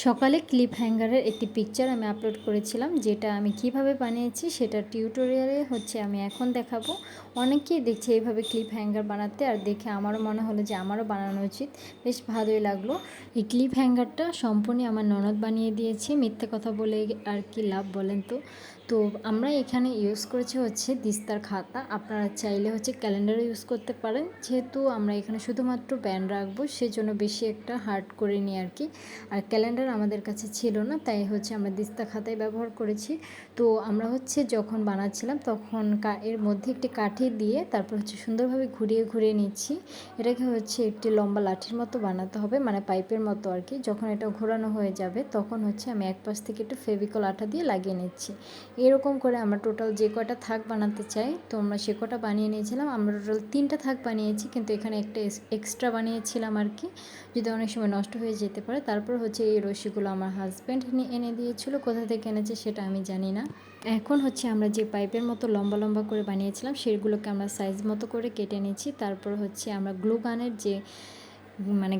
সকালে ক্লিপ হ্যাঙ্গারের একটি পিকচার আমি আপলোড করেছিলাম, যেটা আমি কিভাবে বানিয়েছি সেটা টিউটোরিয়ালে আমি এখন দেখাবো। অনেকেই দেখছে এইভাবে ক্লিপ হ্যাঙ্গার বানাতে, আর দেখে আমারও মনে হলো যে আমারও বানানো উচিত। বেশ ভালোই লাগলো। এই ক্লিপ হ্যাঙ্গারটা সম্পূর্ণ আমার ননদ বানিয়ে দিয়েছে। মিথ্যে কথা বলে আর কি লাভ বলেন তো। আমরা এখানে ইউজ করেছি হচ্ছে দিস্তার খাতা। আপনারা চাইলে হচ্ছে ক্যালেন্ডারও ইউজ করতে পারেন। যেহেতু আমরা এখানে শুধুমাত্র ব্যান্ড রাখবো, সেজন্য বেশি একটা হার্ড করে নিই আর কি। আর ক্যালেন্ডার আমাদের কাছে ছিল না, তাই হচ্ছে আমরা দিস্তা খাতায় ব্যবহার করেছি। তো আমরা হচ্ছে যখন বানাচ্ছিলাম তখন এর মধ্যে একটি কাঠি দিয়ে তারপর হচ্ছে সুন্দরভাবে ঘুরিয়ে ঘুরিয়ে নিচ্ছি। এটাকে হচ্ছে একটি লম্বা লাঠির মতো বানাতে হবে, মানে পাইপের মতো আর কি। যখন এটা ঘোরানো হয়ে যাবে তখন হচ্ছে আমি এক পাশ থেকে একটু ফেভিকল আঠা দিয়ে লাগিয়ে নিচ্ছি। এরকম করে আমরা টোটাল যে কয়টা থাক বানাতে চাই তো আমরা সে কটা বানিয়ে নিয়েছিলাম। আমরা টোটাল 3টা থাক বানিয়েছি, কিন্তু এখানে একটা এক্সট্রা বানিয়েছিলাম আর কি, যদি অনেক সময় নষ্ট হয়ে যেতে পারে। তারপর হচ্ছে এই রশিগুলো আমার হাজব্যান্ড এনে দিয়েছিল, কোথা থেকে এনেছে সেটা আমি জানি না। এখন হচ্ছে আমরা যে পাইপের মতো লম্বা লম্বা করে বানিয়েছিলাম সেগুলোকে আমরা সাইজ মতো করে কেটে নিচ্ছি। তারপর হচ্ছে আমরা গ্লু গানের যে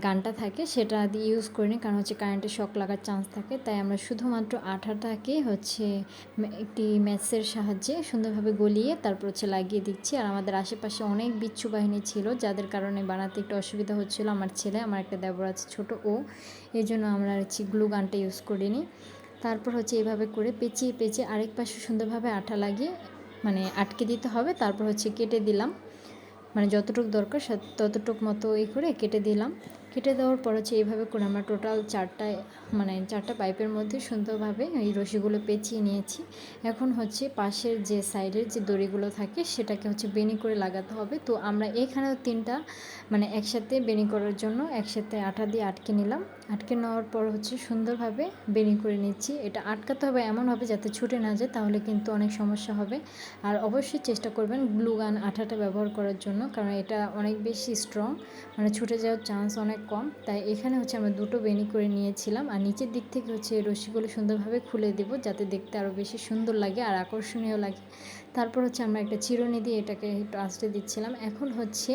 গানটা থাকে সেটা দিয়ে ইউজ করি না, কারণ হচ্ছে কারেন্টের শক লাগার চান্স থাকে। তাই আমরা শুধুমাত্র আঠাটাকে হচ্ছে একটি ম্যাচের সাহায্যে সুন্দরভাবে গলিয়ে তারপর হচ্ছে লাগিয়ে দিচ্ছি। আর আমাদের আশেপাশে অনেক বিচ্ছু বাহিনী ছিল, যাদের কারণে বানাতে একটু অসুবিধা হচ্ছিলো। আমার ছেলে, আমার একটা দেবর আছে ছোটো, এই জন্য আমরা হচ্ছে গ্লু গানটা ইউজ করিনি। তারপর হচ্ছে এইভাবে করে পেঁচিয়ে পেঁচিয়ে আরেক পাশে সুন্দরভাবে আঠা লাগিয়ে আটকে দিতে হবে। তারপর হচ্ছে কেটে দিলাম, যতটুকু দরকার ততটুকু মতো করে কেটে দিলাম। কেটে দেওয়ার পর হচ্ছে এইভাবে করে আমরা টোটাল চারটা পাইপের মধ্যে সুন্দরভাবে এই রশিগুলো পেঁচিয়ে নিয়েছি। এখন হচ্ছে পাশের যে সাইডের যে দড়িগুলো থাকে সেটাকে হচ্ছে বেনি করে লাগাতে হবে। তো আমরা এখানেও 3টা একসাথে বেনি করার জন্য একসাথে আঠা দিয়ে আটকে নিলাম। আটকে নেওয়ার পর হচ্ছে সুন্দরভাবে বেনি করে নিচ্ছি। এটা আটকাতে হবে এমনভাবে যাতে ছুটে না যায়, তাহলে কিন্তু অনেক সমস্যা হবে। আর অবশ্যই চেষ্টা করবেন গ্লু গান আঠাটা ব্যবহার করার জন্য, কারণ এটা অনেক বেশি স্ট্রং, ছুটে যাওয়ার চান্স অনেক কম। তাই এখানে হচ্ছে আমরা 2টো বেনি করে নিয়েছিলাম। আর নিচের দিক থেকে হচ্ছে রশিগুলো সুন্দরভাবে খুলে দেব, যাতে দেখতে আরও বেশি সুন্দর লাগে আর আকর্ষণীয় লাগে। তারপর হচ্ছে আমরা একটা চিরুনি দিয়ে এটাকে একটু আঁচড়ে দিচ্ছিলাম। এখন হচ্ছে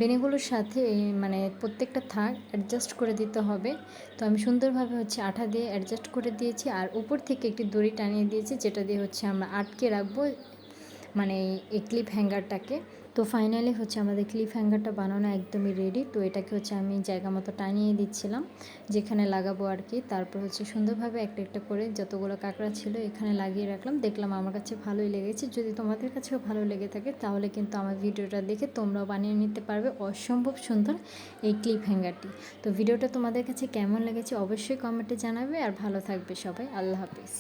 বেনিগুলোর সাথে প্রত্যেকটা থাক অ্যাডজাস্ট করে দিতে হবে। তো আমি সুন্দরভাবে হচ্ছে আঠা দিয়ে অ্যাডজাস্ট করে দিয়েছি, আর উপর থেকে একটি দড়ি টানিয়ে দিয়েছি, যেটা দিয়ে হচ্ছে আমরা আটকে রাখবো এই ক্লিপ হ্যাঙ্গারটাকে। তো ফাইনালি হচ্ছে আমাদের ক্লিপ হ্যাঙ্গারটা বানানো একদমই রেডি। তো এটাকে হচ্ছে আমি জায়গা মতো টানিয়ে দিচ্ছিলাম যেখানে লাগাবো আর কি। তারপর হচ্ছে সুন্দরভাবে একটা একটা করে যতগুলো কাঁকড়া ছিল এখানে লাগিয়ে রাখলাম। দেখলাম আমার কাছে ভালোই লেগেছে। যদি তোমাদের কাছেও ভালো লেগে থাকে তাহলে কিন্তু আমার ভিডিওটা দেখে তোমরাও বানিয়ে নিতে পারবে অসম্ভব সুন্দর এই ক্লিপ হ্যাঙ্গারটি। তো ভিডিওটা তোমাদের কাছে কেমন লেগেছে অবশ্যই কমেন্টে জানাবে। আর ভালো থাকবে সবাই। আল্লাহ হাফিজ।